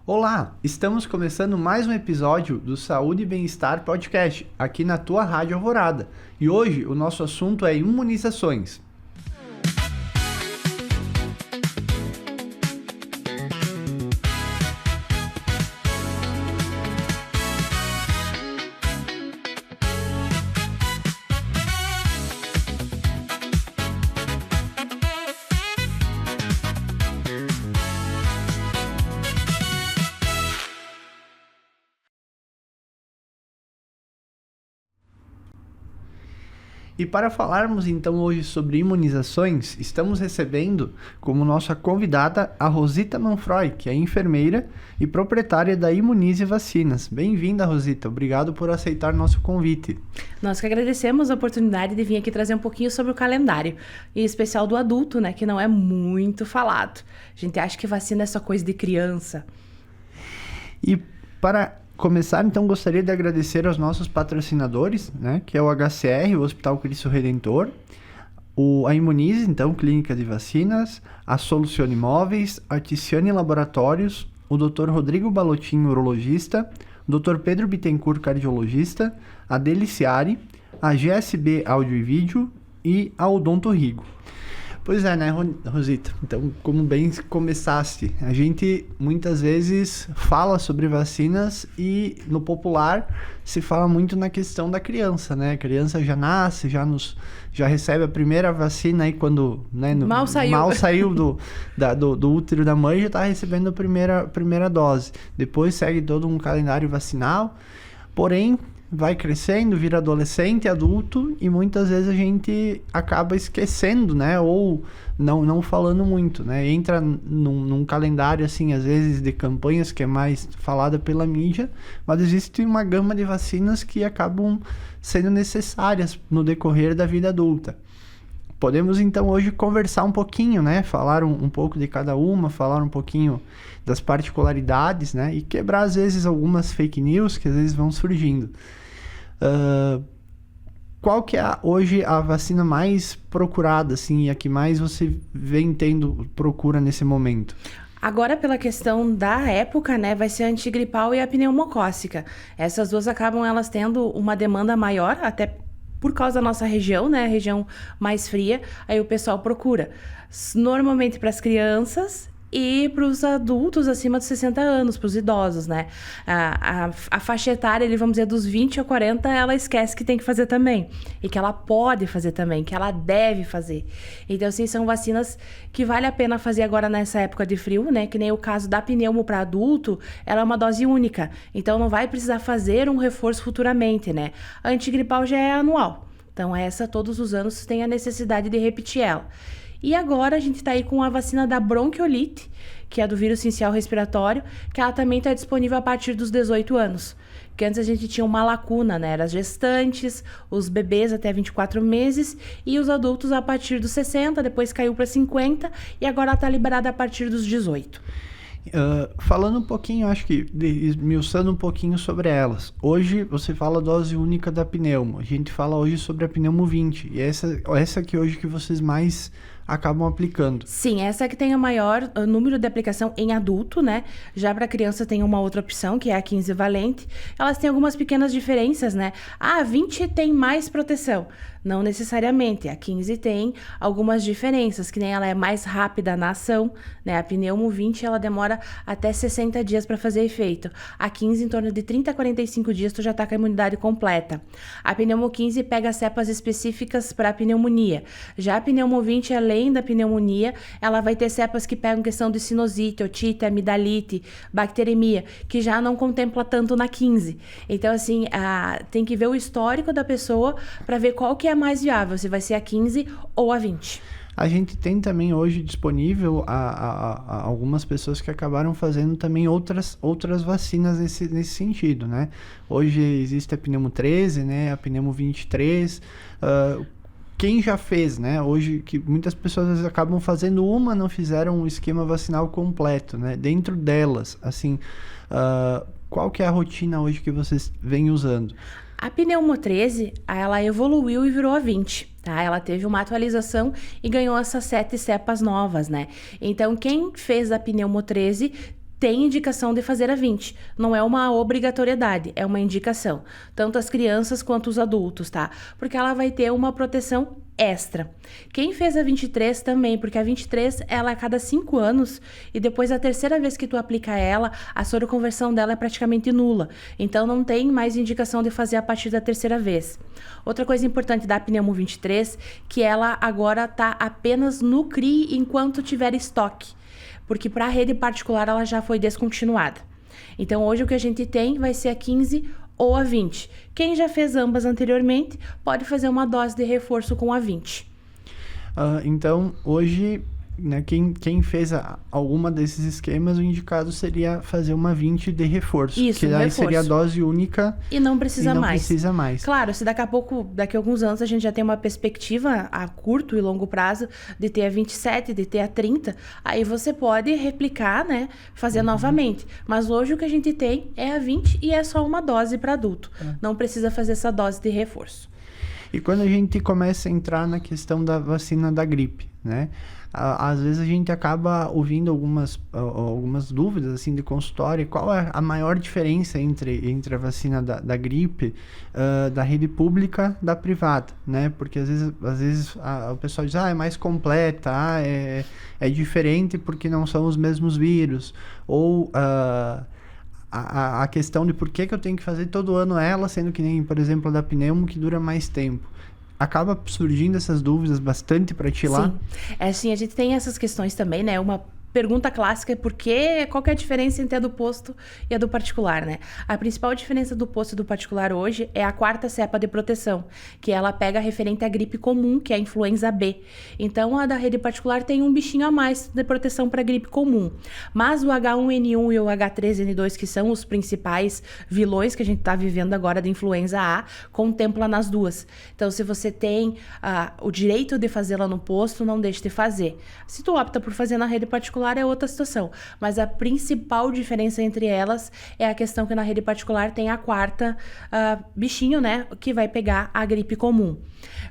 Olá, estamos começando mais um episódio do Saúde e Bem-Estar Podcast, aqui na tua Rádio Alvorada. E hoje o nosso assunto é imunizações. E para falarmos então hoje sobre imunizações, estamos recebendo como nossa convidada a Rosita Manfroy, que é enfermeira e proprietária da Imunize Vacinas. Bem-vinda, Rosita. Obrigado por aceitar nosso convite. Nós que agradecemos a oportunidade de vir aqui trazer um pouquinho sobre o calendário, em especial do adulto, né, que não é muito falado. A gente acha que vacina é só coisa de criança. E para começar, então, gostaria de agradecer aos nossos patrocinadores, né, que é o HCR, o Hospital Cristo Redentor, a Imunize, então, Clínica de Vacinas, a Solucione Imóveis, a Ticiane Laboratórios, o Dr. Rodrigo Balotin, urologista, o Dr. Pedro Bittencourt, cardiologista, a Deliciare, a GSB Áudio e Vídeo e a Odonto Rigo. Pois é, né, Rosita? Então, como bem começaste, a gente muitas vezes fala sobre vacinas e no popular se fala muito na questão da criança, né? A criança já nasce, já recebe a primeira vacina aí quando, né, mal saiu do útero da mãe, já está recebendo a primeira dose. Depois segue todo um calendário vacinal, porém vai crescendo, vira adolescente, adulto, e muitas vezes a gente acaba esquecendo, né? Ou não falando muito, né? Entra num calendário, assim, às vezes, de campanhas que é mais falada pela mídia, mas existe uma gama de vacinas que acabam sendo necessárias no decorrer da vida adulta. Podemos, então, hoje conversar um pouquinho, né? Falar um pouco de cada uma, falar um pouquinho das particularidades, né? E quebrar, às vezes, algumas fake news que às vezes vão surgindo. Qual que é hoje a vacina mais procurada, assim, e a que mais você vem tendo procura nesse momento? Agora, pela questão da época, né, vai ser a antigripal e a pneumocócica. Essas duas acabam elas tendo uma demanda maior, até por causa da nossa região, né, a região mais fria, aí o pessoal procura. Normalmente para as crianças e para os adultos acima de 60 anos, para os idosos, né? A faixa etária, vamos dizer, dos 20 a 40, ela esquece que tem que fazer também. E que ela pode fazer também, que ela deve fazer. Então, assim, são vacinas que vale a pena fazer agora nessa época de frio, né? Que nem o caso da pneumo para adulto, ela é uma dose única. Então, não vai precisar fazer um reforço futuramente, né? A antigripal já é anual. Então, essa, todos os anos, tem a necessidade de repetir ela. E agora a gente está aí com a vacina da bronquiolite, que é do vírus sincial respiratório, que ela também está disponível a partir dos 18 anos. Que antes a gente tinha uma lacuna, né? Era as gestantes, os bebês até 24 meses e os adultos a partir dos 60, depois caiu para 50 e agora ela está liberada a partir dos 18. Falando um pouquinho, acho que esmiuçando um pouquinho sobre elas. Hoje você fala dose única da pneumo. A gente fala hoje sobre a pneumo 20. E essa aqui hoje que vocês mais acabam aplicando. Sim, essa que tem o maior número de aplicação em adulto, né? Já para criança tem uma outra opção, que é a 15 valente. Elas têm algumas pequenas diferenças, né? A 20 tem mais proteção. Não necessariamente. A 15 tem algumas diferenças, que nem ela é mais rápida na ação, né? A pneumo 20, ela demora até 60 dias para fazer efeito. A 15, em torno de 30 a 45 dias, tu já tá com a imunidade completa. A pneumo 15 pega cepas específicas para pneumonia. Já a pneumo 20, além da pneumonia, ela vai ter cepas que pegam questão de sinusite, otite, amidalite, bacteremia, que já não contempla tanto na 15. Então, assim, tem que ver o histórico da pessoa para ver qual que é mais viável, se vai ser a 15 ou a 20. A gente tem também hoje disponível a algumas pessoas que acabaram fazendo também outras vacinas nesse sentido, né? Hoje existe a pneumo 13, né? A pneumo 23. Quem já fez, né? Hoje, que muitas pessoas às vezes acabam fazendo uma, não fizeram um esquema vacinal completo, né? Dentro delas, assim, qual que é a rotina hoje que vocês vêm usando? A pneumo 13, ela evoluiu e virou a 20, tá? Ela teve uma atualização e ganhou essas 7 cepas novas, né? Então, quem fez a pneumo 13 tem indicação de fazer a 20. Não é uma obrigatoriedade, é uma indicação. Tanto as crianças quanto os adultos, tá? Porque ela vai ter uma proteção extra. Quem fez a 23 também, porque a 23 ela é a cada 5 anos e depois a terceira vez que tu aplica ela, a soroconversão dela é praticamente nula. Então não tem mais indicação de fazer a partir da terceira vez. Outra coisa importante da Pneumo 23, que ela agora tá apenas no CRI enquanto tiver estoque. Porque para a rede particular ela já foi descontinuada. Então hoje o que a gente tem vai ser a 15 ou a 20. Quem já fez ambas anteriormente pode fazer uma dose de reforço com a 20. Então hoje, né, quem fez alguma desses esquemas, o indicado seria fazer uma 20 de reforço. Isso, que daí reforço. seria a dose única e não precisa mais. Claro, se daqui a alguns anos a gente já tem uma perspectiva a curto e longo prazo de ter a 27, de ter a 30, aí você pode replicar, né, fazer novamente. Mas hoje o que a gente tem é a 20 e é só uma dose para adulto. Não precisa fazer essa dose de reforço. E quando a gente começa a entrar na questão da vacina da gripe, né? Às vezes a gente acaba ouvindo algumas dúvidas assim de consultório. Qual é a maior diferença entre a vacina da gripe da rede pública da privada, né? Porque às vezes o pessoal diz, é mais completa, é diferente porque não são os mesmos vírus. Ou a questão de por que eu tenho que fazer todo ano ela, sendo que nem, por exemplo, a da pneumo, que dura mais tempo. Acaba surgindo essas dúvidas bastante para ti lá? Sim. Assim, a gente tem essas questões também, né? Uma pergunta clássica é qual que é a diferença entre a do posto e a do particular, né? A principal diferença do posto e do particular hoje é a 4ª cepa de proteção, que ela pega referente à gripe comum, que é a influenza B. Então, a da rede particular tem um bichinho a mais de proteção para a gripe comum. Mas o H1N1 e o H3N2, que são os principais vilões que a gente está vivendo agora da influenza A, contempla nas duas. Então, se você tem o direito de fazê-la no posto, não deixe de fazer. Se tu opta por fazer na rede particular, é outra situação, mas a principal diferença entre elas é a questão que na rede particular tem a 4ª bichinho, né, que vai pegar a gripe comum.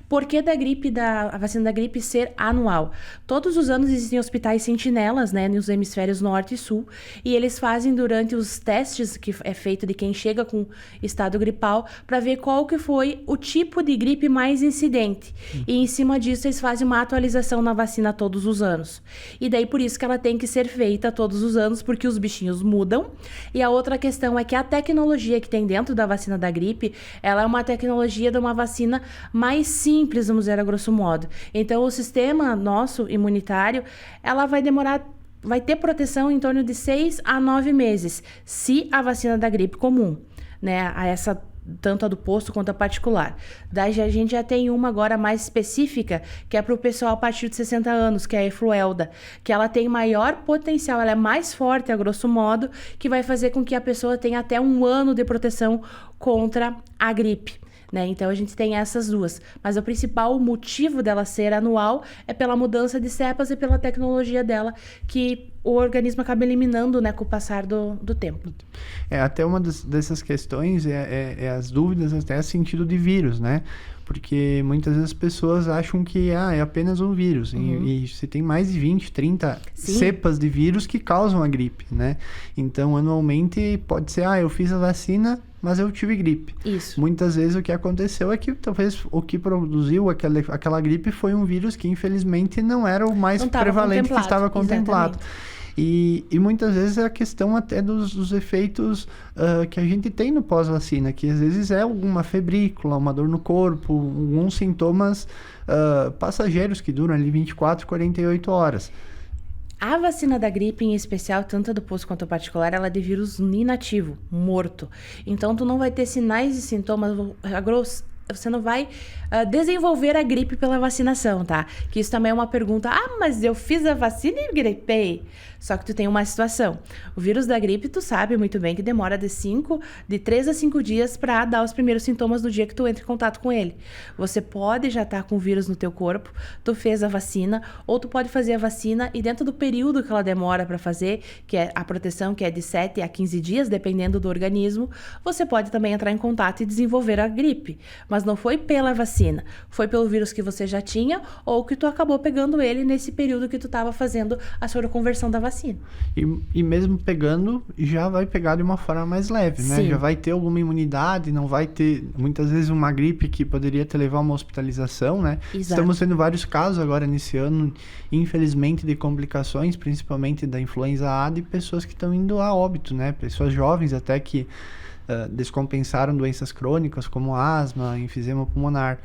Por que a vacina da gripe ser anual? Todos os anos existem hospitais sentinelas, né, nos hemisférios norte e sul, e eles fazem durante os testes que é feito de quem chega com estado gripal para ver qual que foi o tipo de gripe mais incidente. E em cima disso eles fazem uma atualização na vacina todos os anos. E daí por isso que ela tem que ser feita todos os anos, porque os bichinhos mudam. E a outra questão é que a tecnologia que tem dentro da vacina da gripe, ela é uma tecnologia de uma vacina mais simples, vamos dizer, a grosso modo. Então, o sistema nosso imunitário, ela vai ter proteção em torno de 6 a 9 meses, se a vacina da gripe comum, né, tanto a do posto quanto a particular. Daí a gente já tem uma agora mais específica, que é para o pessoal a partir de 60 anos, que é a Efluelda, que ela tem maior potencial, ela é mais forte, a grosso modo, que vai fazer com que a pessoa tenha até 1 ano de proteção contra a gripe. Né? Então a gente tem essas duas, mas o principal motivo dela ser anual é pela mudança de cepas e pela tecnologia dela, que o organismo acaba eliminando, né, com o passar do tempo. Até uma dessas questões é as dúvidas até a sentido de vírus, né? Porque muitas vezes as pessoas acham que é apenas um vírus. E você tem mais de 20, 30 Sim. cepas de vírus que causam a gripe, né? Então, anualmente, pode ser, eu fiz a vacina, mas eu tive gripe. Isso. Muitas vezes o que aconteceu é que talvez o que produziu aquela gripe foi um vírus que, infelizmente, não era o mais prevalente que estava contemplado. E muitas vezes é a questão até dos efeitos que a gente tem no pós-vacina, que às vezes é alguma febrícula, uma dor no corpo, alguns sintomas passageiros que duram ali 24, 48 horas. A vacina da gripe, em especial, tanto a do posto quanto a particular, ela é de vírus inativo, morto. Então, tu não vai ter sinais e sintomas, você não vai desenvolver a gripe pela vacinação, tá? Que isso também é uma pergunta. Mas eu fiz a vacina e gripei. Só que tu tem uma situação. O vírus da gripe, tu sabe muito bem que demora de 3 a 5 dias para dar os primeiros sintomas do dia que tu entra em contato com ele. Você pode já estar com o vírus no teu corpo, tu fez a vacina, ou tu pode fazer a vacina e dentro do período que ela demora para fazer, que é a proteção, que é de 7 a 15 dias, dependendo do organismo, você pode também entrar em contato e desenvolver a gripe. Mas não foi pela vacina, foi pelo vírus que você já tinha ou que tu acabou pegando ele nesse período que tu estava fazendo a soroconversão da vacina. vacina. E mesmo pegando, já vai pegar de uma forma mais leve, né? Sim. Já vai ter alguma imunidade, não vai ter, muitas vezes, uma gripe que poderia te levar a uma hospitalização, né? Exato. Estamos tendo vários casos agora nesse ano, infelizmente, de complicações, principalmente da influenza A, de pessoas que estão indo a óbito, né? Pessoas jovens até que descompensaram doenças crônicas como asma, enfisema pulmonar.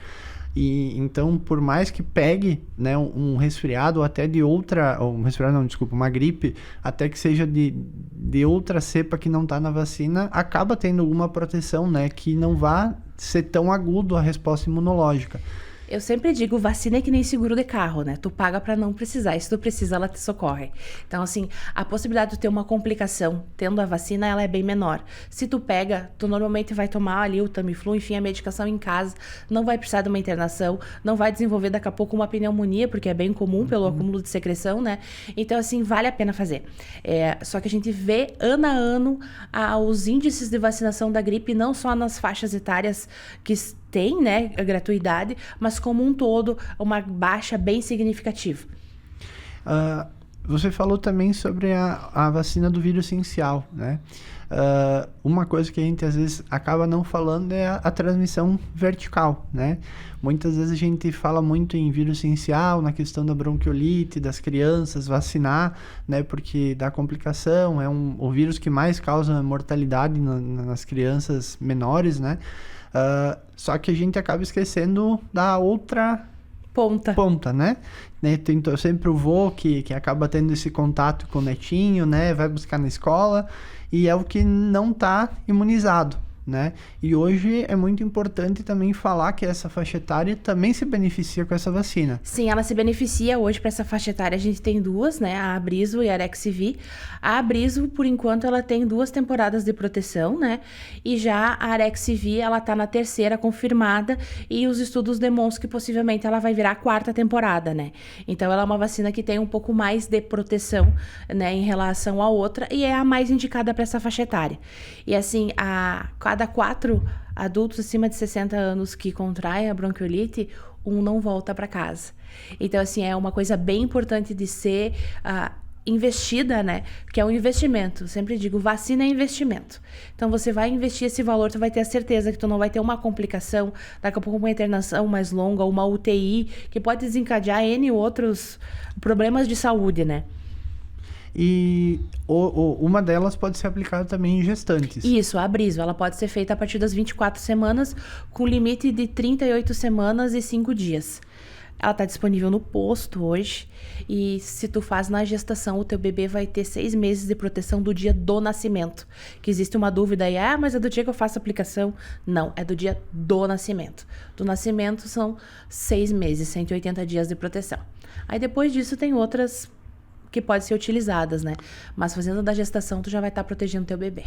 E então, por mais que pegue, né, um resfriado ou até de outra, ou um resfriado não, desculpa, uma gripe, até que seja de outra cepa que não está na vacina, acaba tendo alguma proteção, né, que não vá ser tão agudo a resposta imunológica. Eu sempre digo, vacina é que nem seguro de carro, né? Tu paga pra não precisar, e se tu precisa, ela te socorre. Então, assim, a possibilidade de ter uma complicação tendo a vacina, ela é bem menor. Se tu pega, tu normalmente vai tomar ali o Tamiflu, enfim, a medicação em casa, não vai precisar de uma internação, não vai desenvolver daqui a pouco uma pneumonia, porque é bem comum pelo acúmulo de secreção, né? Então, assim, vale a pena fazer. Só que a gente vê, ano a ano, os índices de vacinação da gripe, não só nas faixas etárias que tem, né, a gratuidade, mas como um todo, uma baixa bem significativa. Você falou também sobre a vacina do vírus essencial, né? Uma coisa que a gente às vezes acaba não falando é a transmissão vertical, né? Muitas vezes a gente fala muito em vírus essencial, na questão da bronquiolite, das crianças, vacinar, né? Porque dá complicação, é o vírus que mais causa mortalidade nas crianças menores, né? Só que a gente acaba esquecendo da outra ponta, né? Tem sempre o vô que acaba tendo esse contato com o netinho, né? Vai buscar na escola e é o que não está imunizado, né? E hoje é muito importante também falar que essa faixa etária também se beneficia com essa vacina. Sim, ela se beneficia hoje para essa faixa etária. A gente tem duas, né? A Abriso e a Arexivir. A Abriso, por enquanto, ela tem 2 temporadas de proteção, né? E já a Arexivir, ela tá na 3ª confirmada e os estudos demonstram que possivelmente ela vai virar a 4ª temporada, né? Então, ela é uma vacina que tem um pouco mais de proteção, né, em relação à outra e é a mais indicada para essa faixa etária. E assim, cada 4 adultos acima de 60 anos que contraem a bronquiolite, um não volta para casa. Então, assim, é uma coisa bem importante de ser investida, né? Que é um investimento. Eu sempre digo, vacina é investimento. Então, você vai investir esse valor, tu vai ter a certeza que tu não vai ter uma complicação, daqui a pouco uma internação mais longa, uma UTI, que pode desencadear N outros problemas de saúde, né? E uma delas pode ser aplicada também em gestantes. Isso, a Abriso, ela pode ser feita a partir das 24 semanas, com limite de 38 semanas e 5 dias. Ela está disponível no posto hoje e se tu faz na gestação, o teu bebê vai ter 6 meses de proteção do dia do nascimento. Que existe uma dúvida aí, mas é do dia que eu faço a aplicação? Não, é do dia do nascimento. Do nascimento são 6 meses, 180 dias de proteção. Aí depois disso tem outras que podem ser utilizadas, né? Mas fazendo da gestação, tu já vai estar protegendo teu bebê.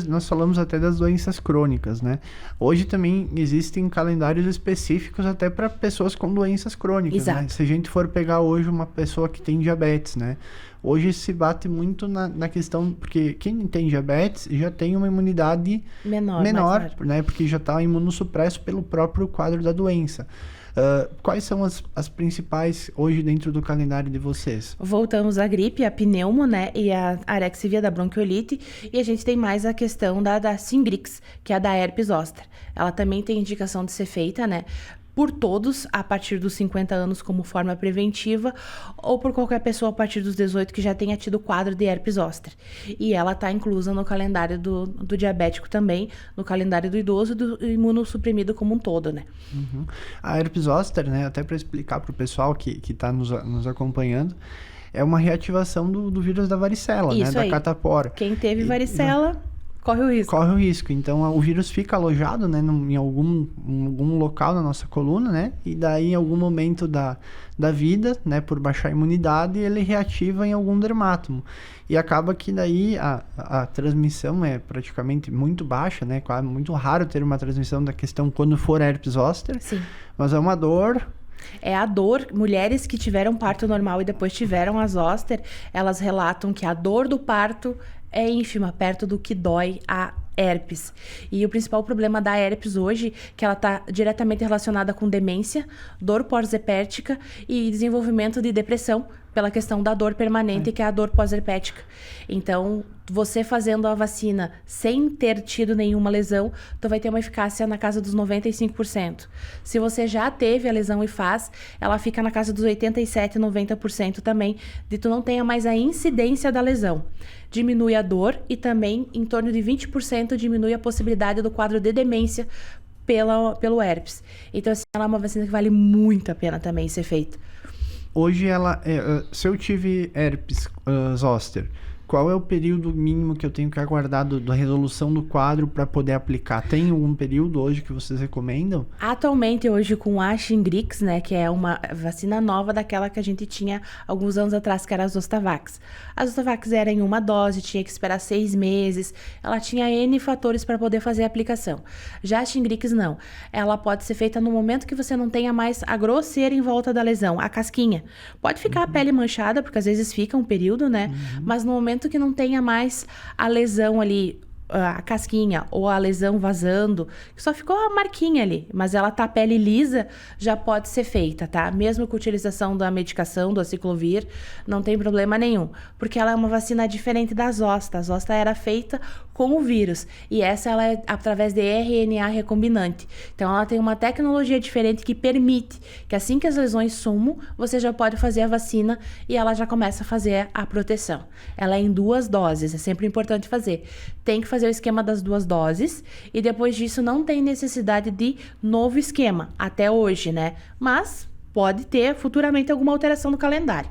Nós falamos até das doenças crônicas, né? Hoje também existem calendários específicos até para pessoas com doenças crônicas, Exato. né? Se a gente for pegar hoje uma pessoa que tem diabetes, né? Hoje se bate muito na questão, porque quem tem diabetes já tem uma imunidade menor, né? Porque já está imunossupresso pelo próprio quadro da doença. Quais são as principais hoje dentro do calendário de vocês? Voltamos à gripe, a pneumo, né? E a Arexivir da bronquiolite. E a gente tem mais a questão da Simbrix, que é a da herpes zoster. Ela também tem indicação de ser feita, né? Por todos, a partir dos 50 anos como forma preventiva, ou por qualquer pessoa a partir dos 18 que já tenha tido quadro de herpes zoster. E ela está inclusa no calendário do diabético também, no calendário do idoso e do imunossuprimido como um todo, né? Uhum. A herpes zoster, né, até para explicar para o pessoal que está nos acompanhando, é uma reativação do vírus da varicela, Isso né, aí. da catapora. Quem teve varicela corre o risco. Corre o risco. Então, o vírus fica alojado, né, em algum local na nossa coluna, né? E daí, em algum momento da vida, né, por baixar a imunidade, ele reativa em algum dermátomo. E acaba que daí a transmissão é praticamente muito baixa, né? É muito raro ter uma transmissão da questão quando for herpes zoster. Sim. Mas é uma dor. É a dor, mulheres que tiveram parto normal e depois tiveram a zoster, elas relatam que a dor do parto é ínfima, perto do que dói a herpes. E o principal problema da herpes hoje, que ela está diretamente relacionada com demência, dor pós-hepática e desenvolvimento de depressão, pela questão da dor permanente, que é a dor pós-herpética. Então, você fazendo a vacina sem ter tido nenhuma lesão, tu vai ter uma eficácia na casa dos 95%. Se você já teve a lesão e faz, ela fica na casa dos 87%, 90% também, de tu não tenha mais a incidência da lesão. Diminui a dor e também, em torno de 20%, diminui a possibilidade do quadro de demência pelo herpes. Então, assim, ela é uma vacina que vale muito a pena também ser feita. Hoje, se eu tive herpes zoster, qual é o período mínimo que eu tenho que aguardar da resolução do quadro para poder aplicar? Tem algum período hoje que vocês recomendam? Atualmente, hoje, com a Shingrix, né, que é uma vacina nova daquela que a gente tinha alguns anos atrás, que era a Zostavax. A Zostavax era em uma dose, tinha que esperar 6 meses, ela tinha N fatores para poder fazer a aplicação. Já a Shingrix, não. Ela pode ser feita no momento que você não tenha mais a grosseira em volta da lesão, a casquinha. Pode ficar a pele manchada, porque às vezes fica um período, né, mas no momento que não tenha mais a lesão ali, a casquinha ou a lesão vazando, que só ficou a marquinha ali, mas ela tá a pele lisa, já pode ser feita, tá? Mesmo com a utilização da medicação, do aciclovir, não tem problema nenhum, porque ela é uma vacina diferente da Zosta. A Zosta era feita com o vírus, e essa ela é através de RNA recombinante. Então ela tem uma tecnologia diferente que permite que assim que as lesões sumam, você já pode fazer a vacina e ela já começa a fazer a proteção. Ela é em 2 doses, é sempre importante fazer. Tem que fazer o esquema das 2 doses e depois disso não tem necessidade de novo esquema, até hoje, né? Mas pode ter futuramente alguma alteração no calendário.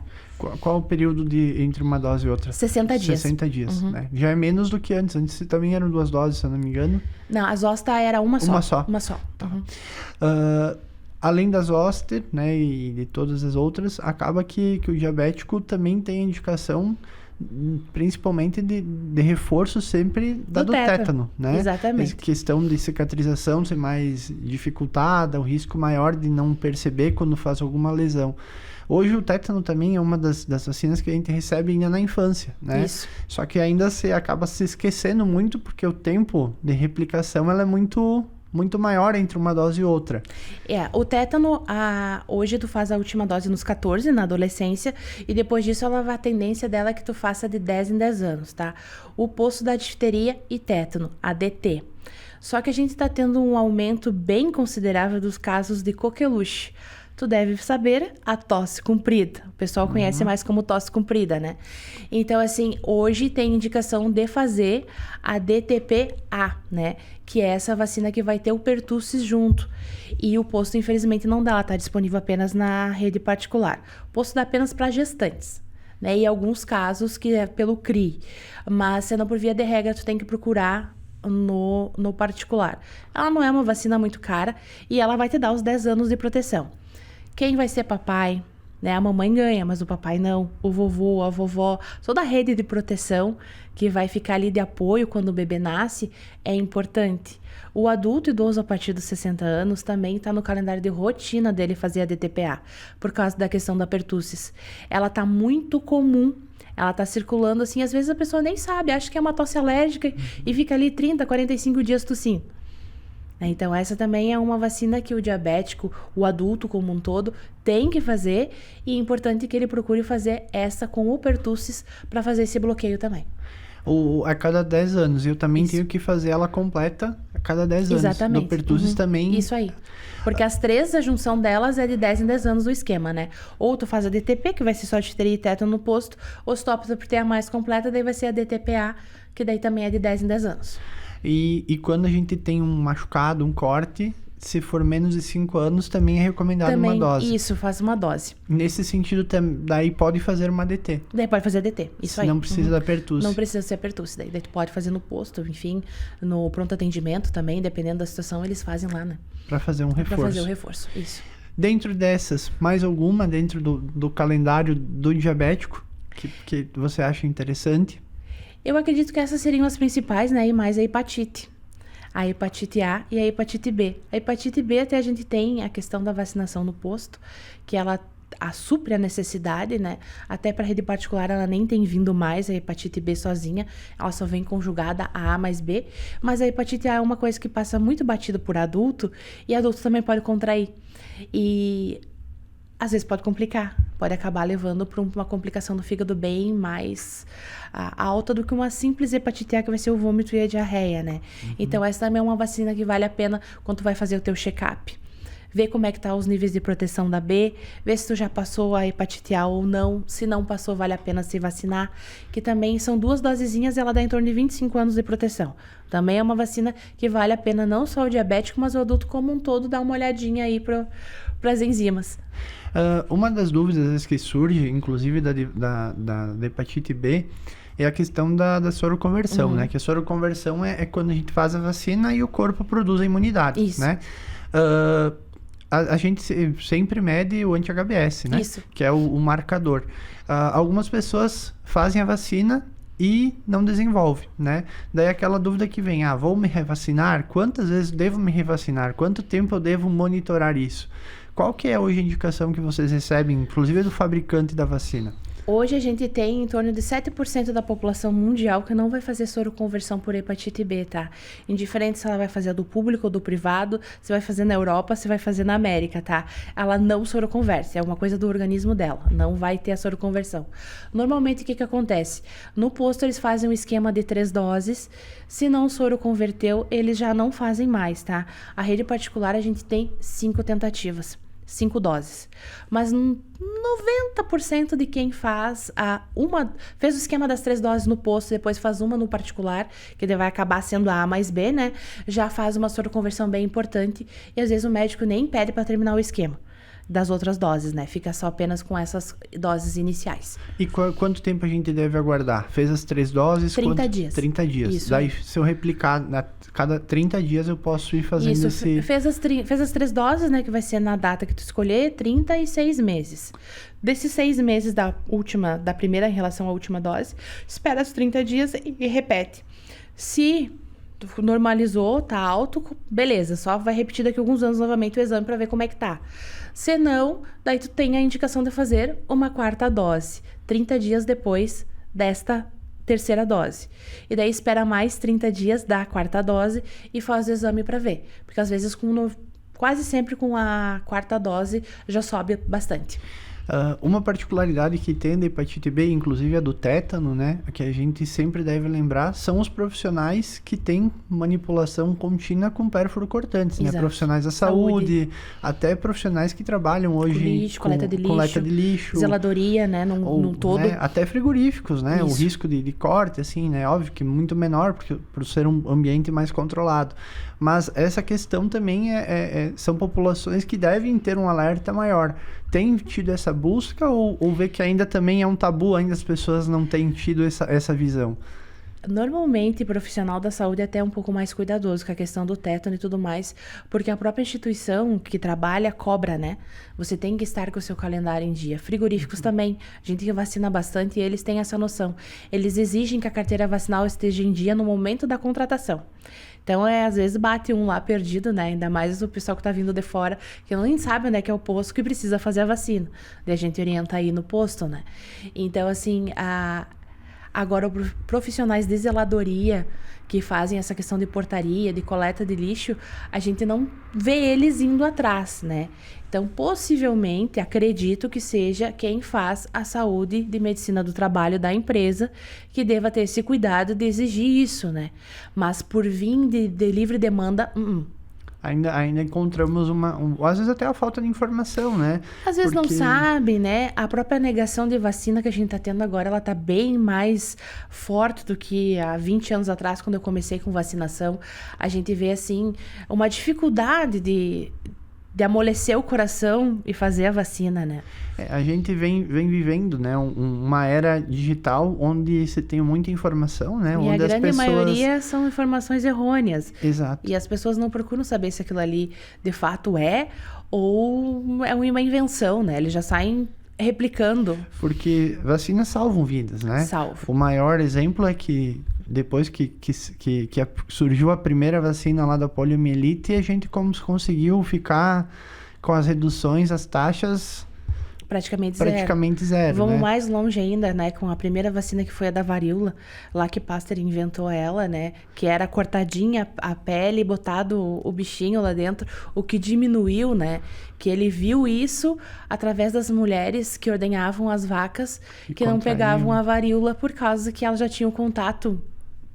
Qual o período entre uma dose e outra? 60 dias. 60 dias, né? Já é menos do que antes. Antes também eram 2 doses, se eu não me engano. Não, a Zosta era uma só. Uma só. Uma só. Tá. Além da Zoster, né, e de todas as outras, acaba que o diabético também tem indicação, principalmente de reforço sempre do tétano, né? Exatamente. Essa questão de cicatrização ser mais dificultada, o risco maior de não perceber quando faz alguma lesão. Hoje o tétano também é uma das vacinas que a gente recebe ainda na infância, né? Isso. Só que ainda se acaba se esquecendo muito, porque o tempo de replicação ela é muito maior entre uma dose e outra. O tétano, hoje tu faz a última dose nos 14, na adolescência, e depois disso a tendência dela é que tu faça de 10 em 10 anos, tá? O posto da difteria e tétano, ADT. Só que a gente tá tendo um aumento bem considerável dos casos de coqueluche. Tu deve saber a tosse comprida. O pessoal conhece mais como tosse comprida, né? Então, assim, hoje tem indicação de fazer a DTP-A, né? Que é essa vacina que vai ter o pertussis junto. E o posto, infelizmente, não dá. Ela tá disponível apenas na rede particular. O posto dá apenas para gestantes, né? E alguns casos que é pelo CRI. Mas, sendo por via de regra, tu tem que procurar no particular. Ela não é uma vacina muito cara e ela vai te dar os 10 anos de proteção. Quem vai ser papai, né? A mamãe ganha, mas o papai não. O vovô, a vovó, toda a rede de proteção que vai ficar ali de apoio quando o bebê nasce é importante. O adulto idoso a partir dos 60 anos também está no calendário de rotina dele fazer a DTPA, por causa da questão da pertussis. Ela está muito comum. Ela tá circulando assim, às vezes a pessoa nem sabe, acha que é uma tosse alérgica e fica ali 30, 45 dias tossindo. Então, essa também é uma vacina que o diabético, o adulto como um todo, tem que fazer, e é importante que ele procure fazer essa com o pertussis para fazer esse bloqueio também. A cada 10 anos. Eu também tenho que fazer ela completa a cada 10 anos. Exatamente. Do pertussis também. Isso aí. Porque as 3, a junção delas é de 10 em 10 anos do esquema, né? Ou tu faz a DTP, que vai ser só difteria e tétano no posto, ou se tu opta por ter a mais completa, daí vai ser a DTPA, que daí também é de 10 em 10 anos. E quando a gente tem um machucado, um corte, se for menos de 5 anos, também é recomendado uma dose. Isso, faz uma dose. Nesse sentido, daí pode fazer uma DT. Daí pode fazer DT, isso aí. Não precisa da pertussis. Não precisa ser pertussis. Daí tu pode fazer no posto, enfim, no pronto atendimento também, dependendo da situação, eles fazem lá, né? Para fazer um reforço. Para fazer o reforço, isso. Dentro dessas, mais alguma dentro do calendário do diabético que você acha interessante? Eu acredito que essas seriam as principais, né? E mais a hepatite. A hepatite A e a hepatite B. A hepatite B até a gente tem a questão da vacinação no posto, que ela supre a necessidade, né? Até para a rede particular ela nem tem vindo mais a hepatite B sozinha, ela só vem conjugada a mais B, mas a hepatite A é uma coisa que passa muito batido por adulto, e adulto também pode contrair. E às vezes pode complicar, pode acabar levando para uma complicação do fígado bem mais alta do que uma simples hepatite A, que vai ser o vômito e a diarreia, né? Então, essa também é uma vacina que vale a pena quando tu vai fazer o teu check-up. Ver como é que tá os níveis de proteção da B, ver se tu já passou a hepatite A ou não. Se não passou, vale a pena se vacinar, que também são 2 dosezinhas e ela dá em torno de 25 anos de proteção. Também é uma vacina que vale a pena não só o diabético, mas o adulto como um todo dar uma olhadinha aí para as enzimas. Uma das dúvidas que surge, inclusive da hepatite B, é a questão da soroconversão, né? Que a soroconversão é quando a gente faz a vacina e o corpo produz a imunidade, Isso. né? A gente sempre mede o anti-HBS, né? Isso. Que é o marcador. Algumas pessoas fazem a vacina e não desenvolve, né? Daí aquela dúvida que vem, vou me revacinar? Quantas vezes devo me revacinar? Quanto tempo eu devo monitorar isso? Qual que é hoje a indicação que vocês recebem, inclusive do fabricante da vacina? Hoje a gente tem em torno de 7% da população mundial que não vai fazer soroconversão por hepatite B, tá? Indiferente se ela vai fazer do público ou do privado, se vai fazer na Europa, se vai fazer na América, tá? Ela não soroconverse, é uma coisa do organismo dela, não vai ter a soroconversão. Normalmente o que acontece? No posto eles fazem um esquema de 3 doses, se não soroconverteu, eles já não fazem mais, tá? A rede particular a gente tem 5 tentativas. 5 doses. Mas 90% de quem fez o esquema das 3 doses no posto, depois faz uma no particular, que vai acabar sendo a A mais B, né? Já faz uma soroconversão bem importante e às vezes o médico nem pede para terminar o esquema das outras doses, né? Fica só apenas com essas doses iniciais. E quanto tempo a gente deve aguardar? Fez as 3 doses? 30 dias. 30 dias. Isso. Daí, se eu replicar, cada 30 dias eu posso ir fazendo Isso. esse... Fez as 3 doses, né? Que vai ser na data que tu escolher, 30 e 6 meses. Desses 6 meses da primeira em relação à última dose, espera os 30 dias e repete. Se normalizou, tá alto, beleza, só vai repetir daqui a alguns anos novamente o exame para ver como é que tá. Se não, daí tu tem a indicação de fazer uma 4ª dose, 30 dias depois desta terceira dose. E daí espera mais 30 dias da 4ª dose e faz o exame para ver. Porque às vezes, quase sempre com a 4ª dose, já sobe bastante. Uma particularidade que tem da hepatite B, inclusive a do tétano, né, que a gente sempre deve lembrar, são os profissionais que têm manipulação contínua com pérfuro cortantes, né? Profissionais da saúde, até profissionais que trabalham hoje com coleta de lixo, zeladoria, né, num todo. Né, até frigoríficos, né? Isso. O risco de corte, assim, né? Óbvio que muito menor, por ser um ambiente mais controlado. Mas essa questão também são populações que devem ter um alerta maior. Tem tido essa busca ou vê que ainda também é um tabu, ainda as pessoas não têm tido essa visão? Normalmente, o profissional da saúde é até um pouco mais cuidadoso com a questão do tétano e tudo mais, porque a própria instituição que trabalha cobra, né? Você tem que estar com o seu calendário em dia. Frigoríficos também, a gente que vacina bastante e eles têm essa noção. Eles exigem que a carteira vacinal esteja em dia no momento da contratação. Então, às vezes bate um lá perdido, né? Ainda mais o pessoal que tá vindo de fora, que nem sabe onde é que é o posto que precisa fazer a vacina. Daí a gente orienta aí no posto, né? Então, assim, agora, profissionais de zeladoria que fazem essa questão de portaria, de coleta de lixo, a gente não vê eles indo atrás, né? Então, possivelmente, acredito que seja quem faz a saúde de medicina do trabalho da empresa que deva ter esse cuidado de exigir isso, né? Mas por vir de livre demanda, Ainda encontramos às vezes até a falta de informação, né? Às vezes não sabe, né? A própria negação de vacina que a gente tá tendo agora, ela tá bem mais forte do que há 20 anos atrás, quando eu comecei com vacinação. A gente vê, assim, uma dificuldade de amolecer o coração e fazer a vacina, né? A gente vem vivendo, né, uma era digital onde se tem muita informação, né? E onde a grande as pessoas... maioria são informações errôneas. Exato. E as pessoas não procuram saber se aquilo ali de fato é ou é uma invenção, né? Eles já saem replicando. Porque vacinas salvam vidas, né? Salvam. O maior exemplo é que depois que surgiu a primeira vacina lá da poliomielite, a gente conseguiu ficar com as reduções, as taxas praticamente zero, Vamos né? mais longe ainda, né? Com a primeira vacina que foi a da varíola, lá que Pasteur inventou ela, né? Que era cortadinha a pele, botado o bichinho lá dentro, o que diminuiu, né? Que ele viu isso através das mulheres que ordenhavam as vacas que não pegavam a varíola por causa que elas já tinham contato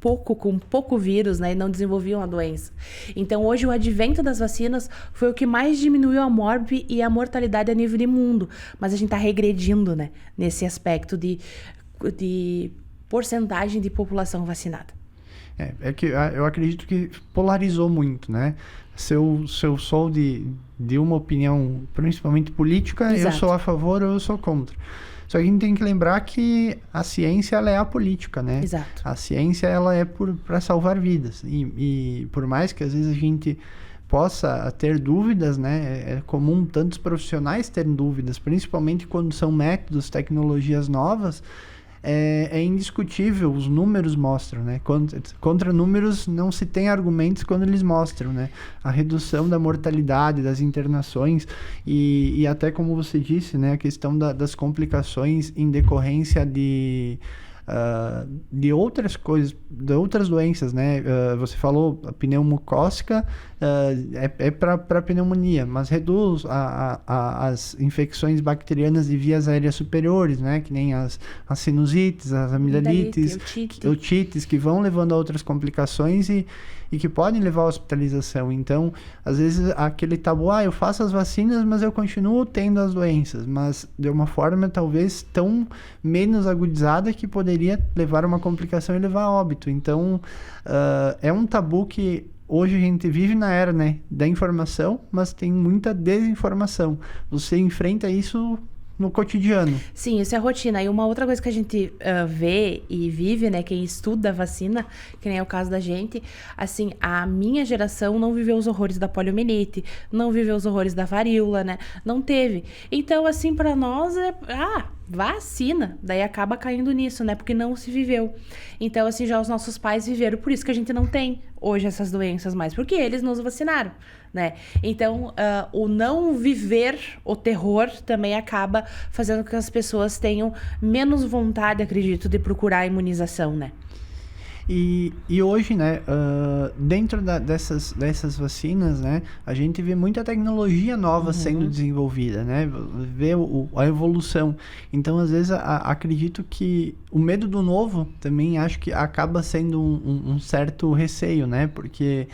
com pouco vírus, né, e não desenvolviam a doença. Então, hoje, o advento das vacinas foi o que mais diminuiu a morte e a mortalidade a nível de mundo. Mas a gente está regredindo, né, nesse aspecto de porcentagem de população vacinada. É que eu acredito que polarizou muito, né? Se eu sou de uma opinião, principalmente política, Exato. eu sou a favor ou eu sou contra. Só que a gente tem que lembrar que a ciência, ela é a política, né? Exato. A ciência, ela é para salvar vidas. E por mais que às vezes a gente possa ter dúvidas, né? É comum tantos profissionais terem dúvidas, principalmente quando são métodos, tecnologias novas. É indiscutível, os números mostram, né? Contra números não se tem argumentos quando eles mostram, né? A redução da mortalidade, das internações e até como você disse, né? A questão das complicações em decorrência de outras coisas, de outras doenças, né? Você falou a pneumocócica é para pneumonia, mas reduz as infecções bacterianas de vias aéreas superiores, né? Que nem as sinusites, as amidalites, otites, que vão levando a outras complicações e que podem levar à hospitalização. Então, às vezes, aquele tabu, eu faço as vacinas, mas eu continuo tendo as doenças, mas de uma forma talvez tão menos agudizada que poderia levar a uma complicação e levar a óbito. Então, é um tabu que hoje a gente vive na era, né, da informação, mas tem muita desinformação. Você enfrenta isso no cotidiano. Sim, isso é rotina. E uma outra coisa que a gente vê e vive, né, quem estuda a vacina, que nem é o caso da gente, assim, a minha geração não viveu os horrores da poliomielite, não viveu os horrores da varíola, né, não teve. Então, assim, para nós vacina, daí acaba caindo nisso, né, porque não se viveu. Então, assim, já os nossos pais viveram, por isso que a gente não tem hoje essas doenças mais, porque eles nos vacinaram, né? Então, o não viver o terror também acaba fazendo com que as pessoas tenham menos vontade, acredito, de procurar a imunização, né? E hoje, né, dentro dessas vacinas, né, a gente vê muita tecnologia nova sendo desenvolvida, né, vê a evolução. Então, às vezes, acredito que o medo do novo também acho que acaba sendo um certo receio, né, porque,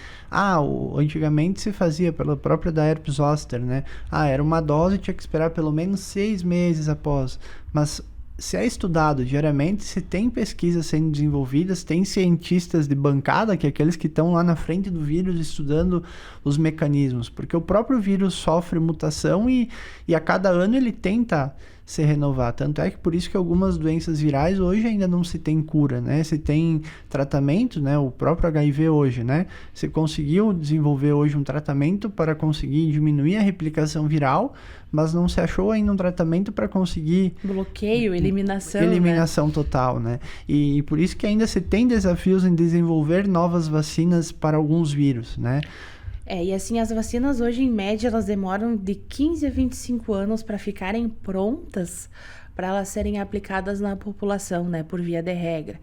antigamente se fazia pela própria da herpes zoster, né, era uma dose, tinha que esperar pelo menos 6 meses após, mas se é estudado diariamente, se tem pesquisas sendo desenvolvidas, tem cientistas de bancada, que é aqueles que estão lá na frente do vírus estudando os mecanismos, porque o próprio vírus sofre mutação e a cada ano ele tenta se renovar, tanto é que por isso que algumas doenças virais hoje ainda não se tem cura, né? Se tem tratamento, né? O próprio HIV hoje, né? Se conseguiu desenvolver hoje um tratamento para conseguir diminuir a replicação viral, mas não se achou ainda um tratamento para conseguir bloqueio, eliminação, né? Total, né? E por isso que ainda se tem desafios em desenvolver novas vacinas para alguns vírus, né? E assim, as vacinas hoje, em média, elas demoram de 15 a 25 anos para ficarem prontas para elas serem aplicadas na população, né, por via de regra.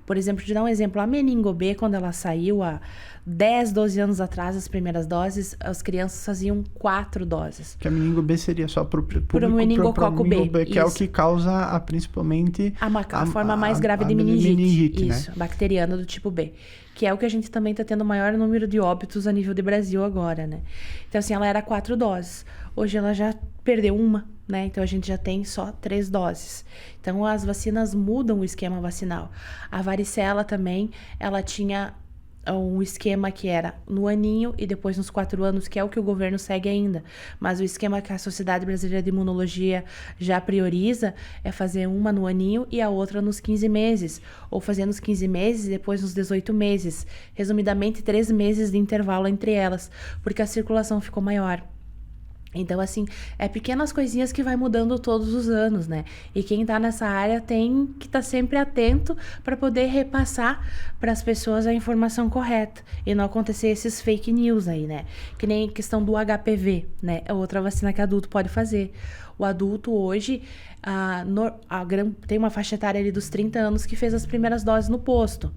Por exemplo, de dar um exemplo, a meningo B, quando ela saiu há 10, 12 anos atrás, as primeiras doses, as crianças faziam 4 doses. Que a meningo B seria só para o público, pro meningococo B, que é o que causa principalmente a forma mais grave de meningite, né? Isso, bacteriana do tipo B, que é o que a gente também está tendo o maior número de óbitos a nível de Brasil agora, né? Então, assim, ela era 4 doses. Hoje ela já perdeu uma, né? Então, a gente já tem só 3 doses. Então, as vacinas mudam o esquema vacinal. A varicela também, ela tinha um esquema que era no aninho e depois nos 4 anos, que é o que o governo segue ainda. Mas o esquema que a Sociedade Brasileira de Imunologia já prioriza é fazer uma no aninho e a outra nos 15 meses. Ou fazer nos 15 meses e depois nos 18 meses. Resumidamente, 3 meses de intervalo entre elas, porque a circulação ficou maior. Então, assim, é pequenas coisinhas que vai mudando todos os anos, né? E quem tá nessa área tem que estar sempre atento para poder repassar para as pessoas a informação correta e não acontecer esses fake news aí, né? Que nem questão do HPV, né? É outra vacina que adulto pode fazer. O adulto hoje tem uma faixa etária ali dos 30 anos que fez as primeiras doses no posto.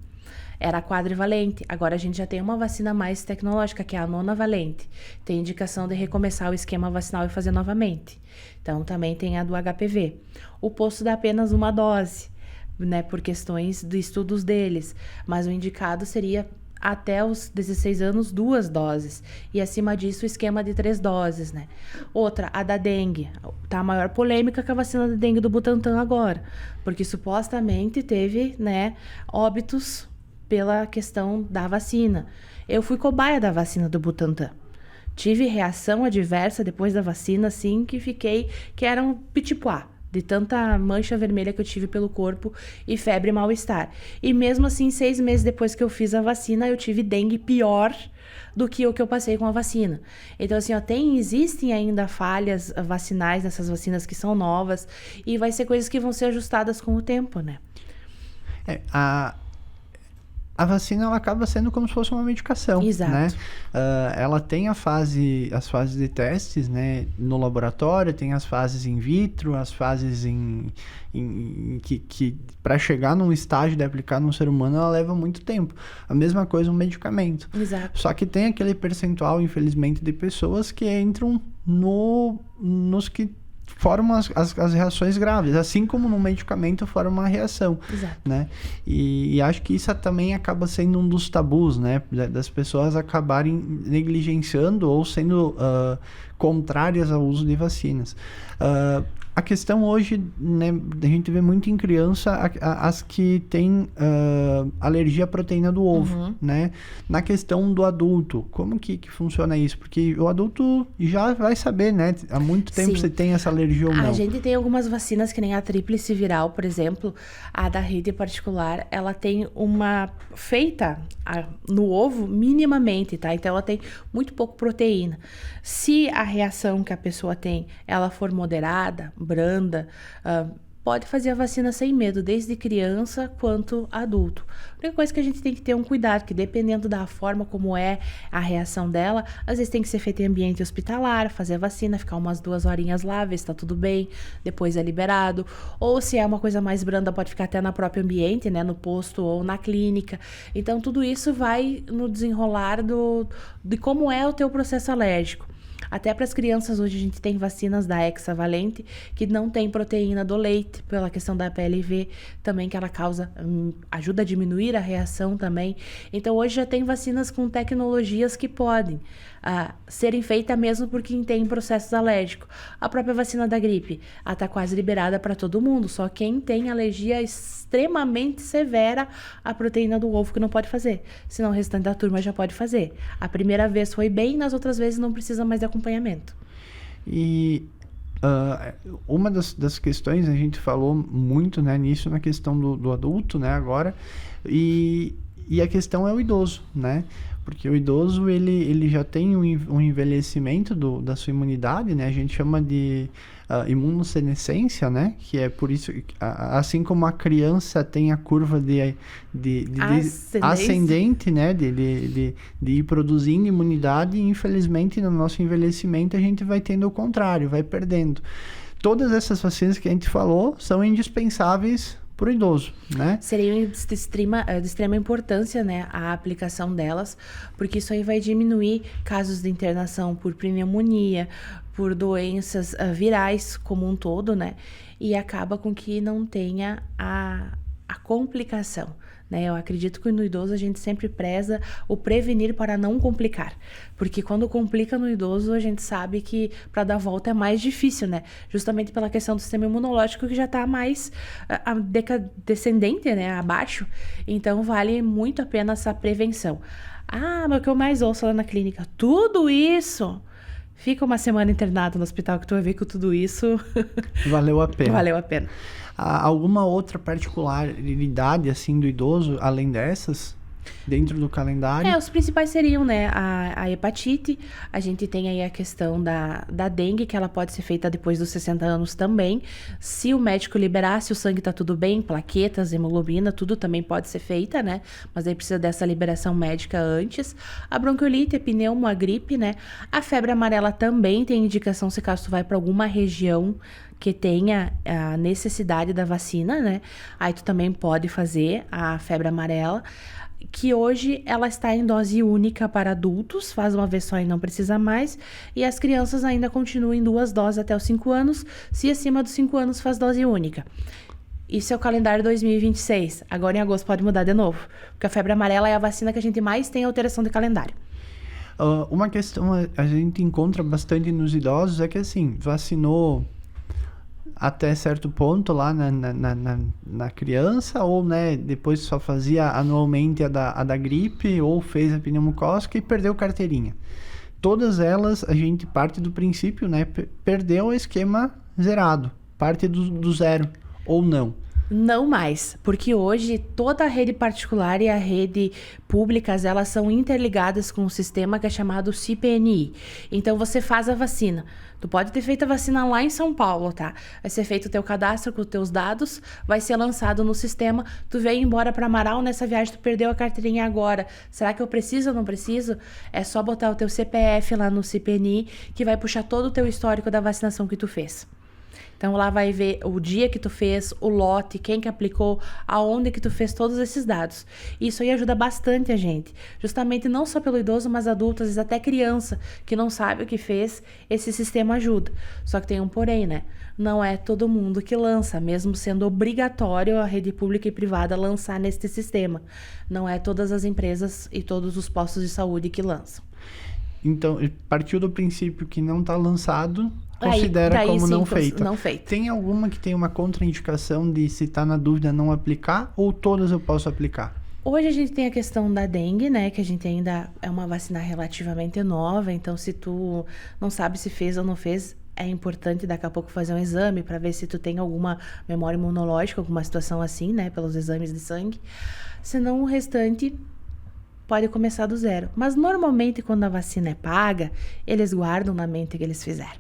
Era quadrivalente. Agora a gente já tem uma vacina mais tecnológica, que é a nonavalente. Tem indicação de recomeçar o esquema vacinal e fazer novamente. Então, também tem a do HPV. O posto dá apenas uma dose, né, por questões de estudos deles. Mas o indicado seria até os 16 anos, 2 doses. E acima disso, o esquema de 3 doses, né? Outra, a da dengue. Tá a maior polêmica com a vacina da dengue do Butantan agora. Porque supostamente teve, né, óbitos pela questão da vacina. Eu fui cobaia da vacina do Butantan. Tive reação adversa depois da vacina, assim, que era um pitipuá, de tanta mancha vermelha que eu tive pelo corpo e febre e mal-estar. E mesmo assim, 6 meses depois que eu fiz a vacina, eu tive dengue pior do que o que eu passei com a vacina. Então, assim, ó, existem ainda falhas vacinais nessas vacinas que são novas e vai ser coisas que vão ser ajustadas com o tempo, né? A vacina, ela acaba sendo como se fosse uma medicação. Exato. Né? Ela tem as fases de testes, né, no laboratório, tem as fases in vitro, as fases que para chegar num estágio de aplicar num ser humano, ela leva muito tempo. A mesma coisa um medicamento. Exato. Só que tem aquele percentual, infelizmente, de pessoas que entram nos que formam as reações graves, assim como no medicamento forma uma reação. Exato. Né? E acho que isso também acaba sendo um dos tabus, né? Das pessoas acabarem negligenciando ou sendo contrárias ao uso de vacinas. A questão hoje, né, a gente vê muito em criança as que têm alergia à proteína do ovo, né? Na questão do adulto, como que funciona isso? Porque o adulto já vai saber, né? Há muito tempo se tem essa alergia ou não. A gente tem algumas vacinas, que nem a tríplice viral, por exemplo, a da rede particular, ela tem uma feita no ovo minimamente, tá? Então ela tem muito pouco proteína. Se a reação que a pessoa tem, ela for moderada, branda, pode fazer a vacina sem medo, desde criança quanto adulto. A única coisa que a gente tem que ter um cuidado, que dependendo da forma como é a reação dela, às vezes tem que ser feito em ambiente hospitalar, fazer a vacina, ficar umas 2 horinhas lá, ver se tá tudo bem, depois é liberado. Ou se é uma coisa mais branda, pode ficar até no próprio ambiente, né, no posto ou na clínica. Então tudo isso vai no desenrolar de como é o teu processo alérgico. Até para as crianças, hoje a gente tem vacinas da hexavalente que não tem proteína do leite, pela questão da PLV também, que ela ajuda a diminuir a reação também. Então hoje já tem vacinas com tecnologias que podem serem feitas mesmo por quem tem processos alérgicos. A própria vacina da gripe, ela está quase liberada para todo mundo, só quem tem alergia extremamente severa à proteína do ovo que não pode fazer, senão o restante da turma já pode fazer. A primeira vez foi bem, nas outras vezes não precisa mais de acompanhamento. E uma das questões, a gente falou muito, né, nisso, na questão do adulto, né, agora, e a questão é o idoso, né? Porque o idoso, ele já tem um envelhecimento da sua imunidade, né? A gente chama de imunossenescência, né? Que é por isso, assim como a criança tem a curva de ascendente, né? De ir produzindo imunidade, e infelizmente no nosso envelhecimento a gente vai tendo o contrário, vai perdendo. Todas essas vacinas que a gente falou são indispensáveis para o idoso, né? Seria de extrema importância, né, a aplicação delas, porque isso aí vai diminuir casos de internação por pneumonia, por doenças virais como um todo, né? E acaba com que não tenha a complicação, né? Eu acredito que no idoso a gente sempre preza o prevenir para não complicar, porque quando complica no idoso a gente sabe que para dar volta é mais difícil, né? Justamente pela questão do sistema imunológico que já está mais descendente, né? Abaixo, então vale muito a pena essa prevenção. Mas o que eu mais ouço lá na clínica, tudo isso... Fica uma semana internado no hospital que tu vai ver que tudo isso... Valeu a pena. Valeu a pena. Alguma outra particularidade, assim, do idoso, além dessas? dentro do calendário? Os principais seriam, né, a hepatite, a gente tem aí a questão da dengue, que ela pode ser feita depois dos 60 anos também. Se o médico liberar, se o sangue tá tudo bem, plaquetas, hemoglobina, tudo também pode ser feita, né? Mas aí precisa dessa liberação médica antes. A bronquiolite, a pneumo, a gripe, né? A febre amarela também tem indicação se caso tu vai para alguma região que tenha a necessidade da vacina, né? Aí tu também pode fazer a febre amarela, que hoje ela está em dose única para adultos, faz uma vez só e não precisa mais, e as crianças ainda continuam em 2 doses até os 5 anos, se acima dos 5 anos faz dose única. Isso é o calendário 2026, agora em agosto pode mudar de novo, porque a febre amarela é a vacina que a gente mais tem alteração de calendário. Uma questão a gente encontra bastante nos idosos é que, assim, vacinou até certo ponto lá na criança, ou, né, depois só fazia anualmente a da gripe, ou fez a pneumocócica e perdeu carteirinha. Todas elas, a gente parte do princípio, né, perdeu o esquema zerado, parte do zero, ou não. Não mais, porque hoje toda a rede particular e a rede públicas, elas são interligadas com um sistema que é chamado CPNI. Então, você faz a vacina. Tu pode ter feito a vacina lá em São Paulo, tá? Vai ser feito o teu cadastro com os teus dados, vai ser lançado no sistema, tu vem embora para Amaral, nessa viagem tu perdeu a carteirinha agora. Será que eu preciso ou não preciso? É só botar o teu CPF lá no CPNI, que vai puxar todo o teu histórico da vacinação que tu fez. Então, lá vai ver o dia que tu fez, o lote, quem que aplicou, aonde que tu fez todos esses dados. Isso aí ajuda bastante a gente. Justamente não só pelo idoso, mas adulto, às vezes até criança, que não sabe o que fez, esse sistema ajuda. Só que tem um porém, né? Não é todo mundo que lança, mesmo sendo obrigatório a rede pública e privada lançar neste sistema. Não é todas as empresas e todos os postos de saúde que lançam. Então, partiu do princípio que não está lançado, considera como não feito. Não feito. Tem alguma que tem uma contraindicação de, se está na dúvida, não aplicar, ou todas eu posso aplicar? Hoje a gente tem a questão da dengue, né, que a gente ainda é uma vacina relativamente nova, então se tu não sabe se fez ou não fez, é importante daqui a pouco fazer um exame para ver se tu tem alguma memória imunológica, alguma situação assim, né, pelos exames de sangue. Senão o restante pode começar do zero. Mas normalmente quando a vacina é paga, eles guardam na mente o que eles fizeram.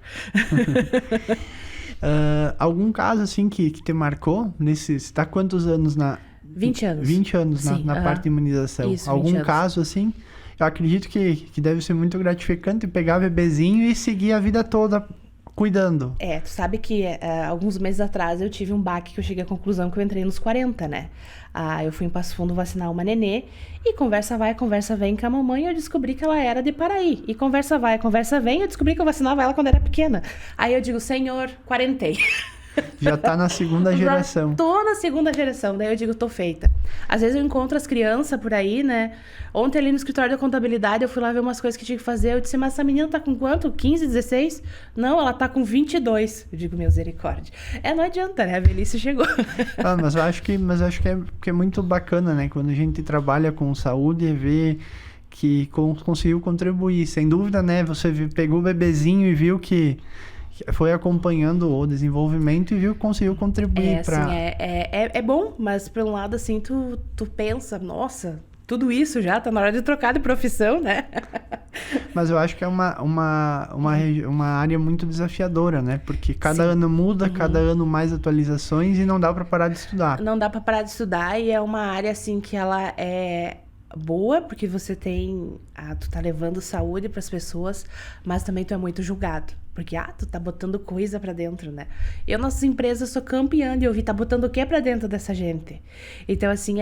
Algum caso assim que te marcou? Você está quantos anos na... 20 anos. 20 anos na parte de imunização. Isso, algum caso assim? Eu acredito que deve ser muito gratificante pegar bebezinho e seguir a vida toda cuidando. Tu sabe que alguns meses atrás eu tive um baque que eu cheguei à conclusão que eu entrei nos 40, né? Eu fui em Passo Fundo vacinar uma nenê e conversa vai, conversa vem com a mamãe e eu descobri que ela era de Paraí. E conversa vai, conversa vem, eu descobri que eu vacinava ela quando era pequena. Aí eu digo, senhor, quarentei. Já tá na segunda geração. Já tô na segunda geração, daí eu digo, tô feita. Às vezes eu encontro as crianças por aí, né? Ontem ali no escritório da contabilidade, eu fui lá ver umas coisas que tinha que fazer. Eu disse, mas essa menina tá com quanto? 15, 16? Não, ela tá com 22. Eu digo, misericórdia. Não adianta, né? A velhice chegou. Mas eu acho que é muito bacana, né? Quando a gente trabalha com saúde e vê que conseguiu contribuir. Sem dúvida, né? Você pegou o bebezinho e viu que foi acompanhando o desenvolvimento e viu que conseguiu contribuir para... Assim, é bom, mas por um lado, assim, tu pensa, nossa, tudo isso já tá na hora de trocar de profissão, né? Mas eu acho que é uma área muito desafiadora, né? Porque cada ano muda, cada ano mais atualizações e não dá para parar de estudar. Não dá para parar de estudar e é uma área, assim, que ela é boa, porque você tu tá levando saúde para as pessoas, mas também tu é muito julgado. Porque, tu tá botando coisa pra dentro, né? Eu, nossas empresas, sou campeã de ouvir, tá botando o que pra dentro dessa gente? Então, assim,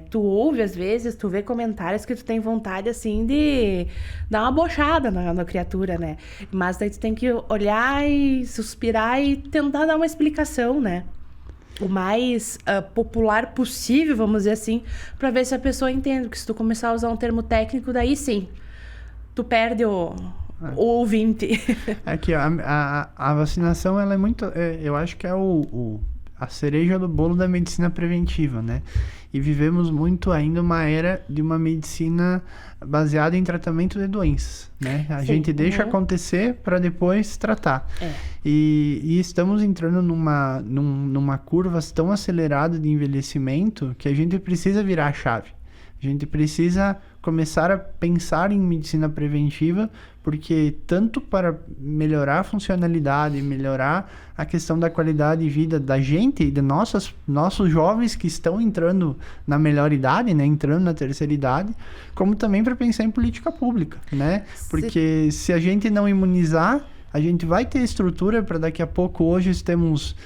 tu ouve, às vezes, tu vê comentários que tu tem vontade, assim, de dar uma bochada na criatura, né? Mas daí tu tem que olhar e suspirar e tentar dar uma explicação, né? O mais popular possível, vamos dizer assim, pra ver se a pessoa entende. Porque se tu começar a usar um termo técnico, daí sim, tu perde o ouvinte. É que a vacinação, ela é muito... eu acho que é a cereja do bolo da medicina preventiva, né? E vivemos muito ainda uma era de uma medicina baseada em tratamento de doenças, né? A gente deixa acontecer para depois tratar. E estamos entrando numa curva tão acelerada de envelhecimento que a gente precisa virar a chave. A A gente precisa começar a pensar em medicina preventiva, porque tanto para melhorar a funcionalidade, melhorar a questão da qualidade de vida da gente e de nossos jovens que estão entrando na melhor idade, né, entrando na terceira idade, como também para pensar em política pública, né? Porque se a gente não imunizar, a gente vai ter estrutura para daqui a pouco. Hoje temos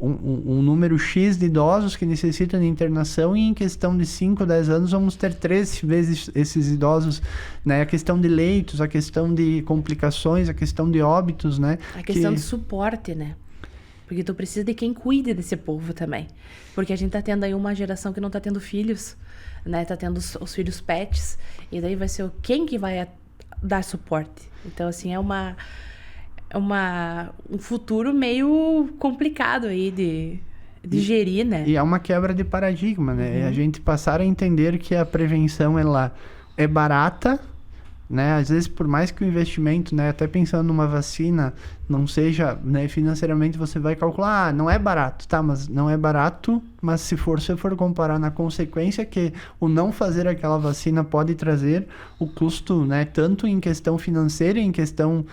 um número X de idosos que necessitam de internação, e em questão de 5, 10 anos vamos ter 3 vezes esses idosos, né? A questão de leitos, a questão de complicações, a questão de óbitos, né? A questão de suporte, né? Porque tu precisa de quem cuide desse povo também. Porque a gente tá tendo aí uma geração que não tá tendo filhos, né? Tá tendo os filhos pets, e daí vai ser quem que vai dar suporte. Então, assim, é um futuro meio complicado aí de gerir, né? E é uma quebra de paradigma, né? A gente passar a entender que a prevenção, ela é barata, né? Às vezes, por mais que o investimento, né? Até pensando numa vacina, não seja, né? Financeiramente, você vai calcular, não é barato, tá? Mas não é barato, mas se você for comparar na consequência que o não fazer aquela vacina pode trazer, o custo, né? Tanto em questão financeira, em questão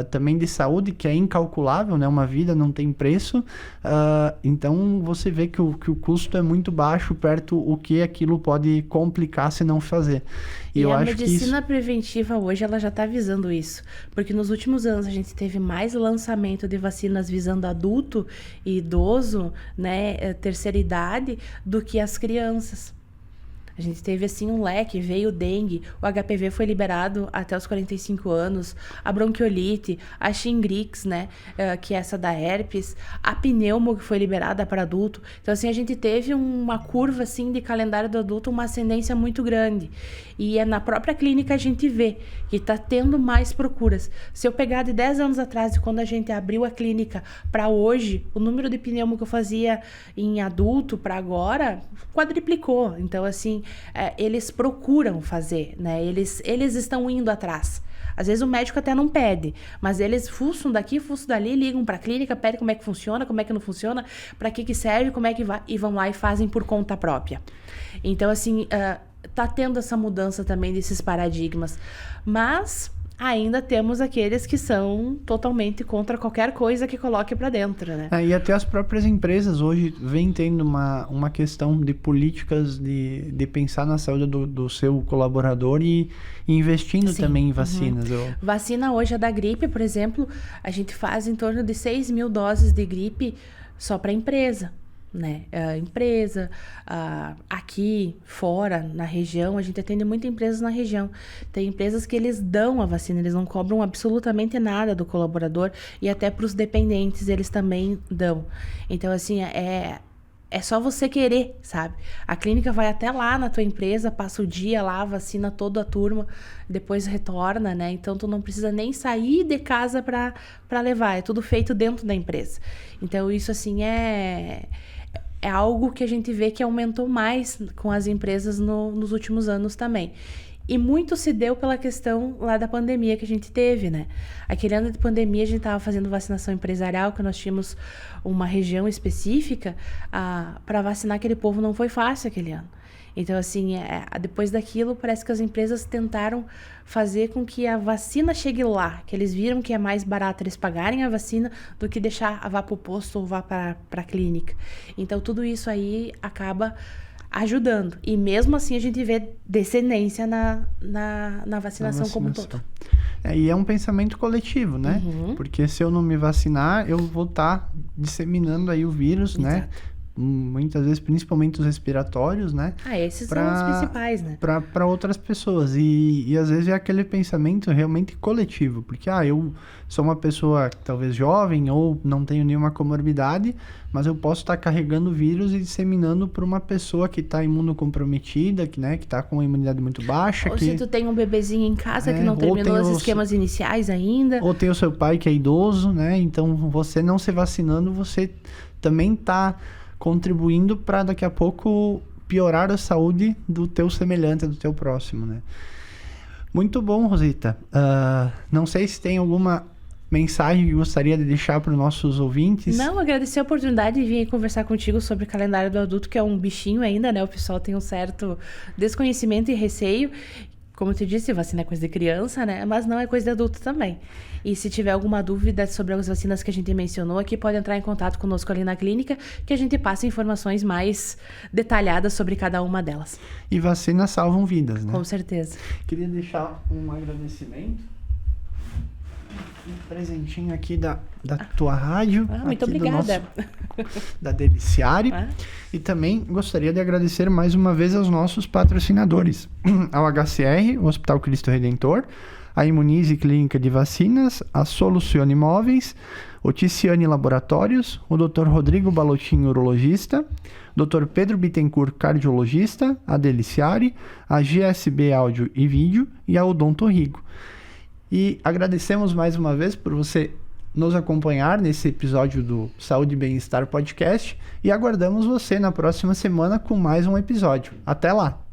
também de saúde, que é incalculável, né? Uma vida não tem preço. Então, você vê que o custo é muito baixo perto o que aquilo pode complicar se não fazer. E eu a acho medicina preventiva hoje, ela já está visando isso. Porque nos últimos anos a gente teve mais lançamento de vacinas visando adulto e idoso, né? Terceira idade, do que as crianças. A gente teve, assim, um leque, veio o dengue, o HPV foi liberado até os 45 anos, a bronquiolite, a Shingrix, né, que é essa da herpes, a pneumo, que foi liberada para adulto. Então, assim, a gente teve uma curva, assim, de calendário do adulto, uma ascendência muito grande. E é na própria clínica a gente vê que está tendo mais procuras. Se eu pegar de 10 anos atrás, quando a gente abriu a clínica, para hoje, o número de pneumo que eu fazia em adulto para agora quadriplicou. Então, assim, eles procuram fazer, né? Eles estão indo atrás. Às vezes o médico até não pede, mas eles fuçam daqui, fuçam dali, ligam para a clínica, pedem como é que funciona, como é que não funciona, para que serve, como é que vai, e vão lá e fazem por conta própria. Então, assim, tá tendo essa mudança também desses paradigmas, mas ainda temos aqueles que são totalmente contra qualquer coisa que coloque para dentro, né? E até as próprias empresas hoje vêm tendo uma questão de políticas de pensar na saúde do seu colaborador e investindo também em vacinas. Vacina hoje é da gripe, por exemplo, a gente faz em torno de 6 mil doses de gripe só para a empresa. Né? Aqui fora na região, a gente atende muitas empresas na região. Tem empresas que eles dão a vacina, eles não cobram absolutamente nada do colaborador, e até para os dependentes eles também dão. Então, assim, é só você querer, sabe? A clínica vai até lá na tua empresa, passa o dia lá, vacina toda a turma, depois retorna, né? Então, tu não precisa nem sair de casa para levar, é tudo feito dentro da empresa. Então, isso, assim, é algo que a gente vê que aumentou mais com as empresas nos últimos anos também. E muito se deu pela questão lá da pandemia que a gente teve, né? Aquele ano de pandemia a gente estava fazendo vacinação empresarial, que nós tínhamos uma região específica, para vacinar aquele povo não foi fácil aquele ano. Então, assim, depois daquilo, parece que as empresas tentaram fazer com que a vacina chegue lá, que eles viram que é mais barato eles pagarem a vacina do que deixar vá para o posto ou vá para a clínica. Então, tudo isso aí acaba ajudando. E mesmo assim, a gente vê descendência na vacinação como um todo. E é um pensamento coletivo, né? Porque se eu não me vacinar, eu vou estar disseminando aí o vírus, Exato. Né? Muitas vezes, principalmente os respiratórios, né? Esses são os principais, né? Para outras pessoas. E às vezes é aquele pensamento realmente coletivo. Porque, eu sou uma pessoa talvez jovem ou não tenho nenhuma comorbidade, mas eu posso estar carregando o vírus e disseminando para uma pessoa que está imunocomprometida, que está com uma imunidade muito baixa. Ou se tu tem um bebezinho em casa que não terminou os esquemas iniciais ainda. Ou tem o seu pai que é idoso, né? Então, você não se vacinando, você também está contribuindo para daqui a pouco piorar a saúde do teu semelhante, do teu próximo, né? Muito bom, Rosita. Não sei se tem alguma mensagem que gostaria de deixar para os nossos ouvintes? Não, agradecer a oportunidade de vir conversar contigo sobre o calendário do adulto, que é um bichinho ainda, né? O pessoal tem um certo desconhecimento e receio. Como eu te disse, vacina é coisa de criança, né? Mas não é coisa de adulto também. E se tiver alguma dúvida sobre as vacinas que a gente mencionou aqui, pode entrar em contato conosco ali na clínica, que a gente passa informações mais detalhadas sobre cada uma delas. E vacinas salvam vidas, né? Com certeza. Queria deixar um agradecimento. Um presentinho aqui da tua rádio. Muito aqui obrigada. Da Deliciare. E também gostaria de agradecer mais uma vez aos nossos patrocinadores. Ao HCR, o Hospital Cristo Redentor, a Imunize Clínica de Vacinas, a Solucione Imóveis, o Ticiane Laboratórios, o Dr. Rodrigo Balotin, urologista, Dr. Pedro Bittencourt, cardiologista, a Deliciare, a GSB Áudio e Vídeo e a Odonto Rigo. E agradecemos mais uma vez por você nos acompanhar nesse episódio do Saúde e Bem-Estar Podcast e aguardamos você na próxima semana com mais um episódio. Até lá!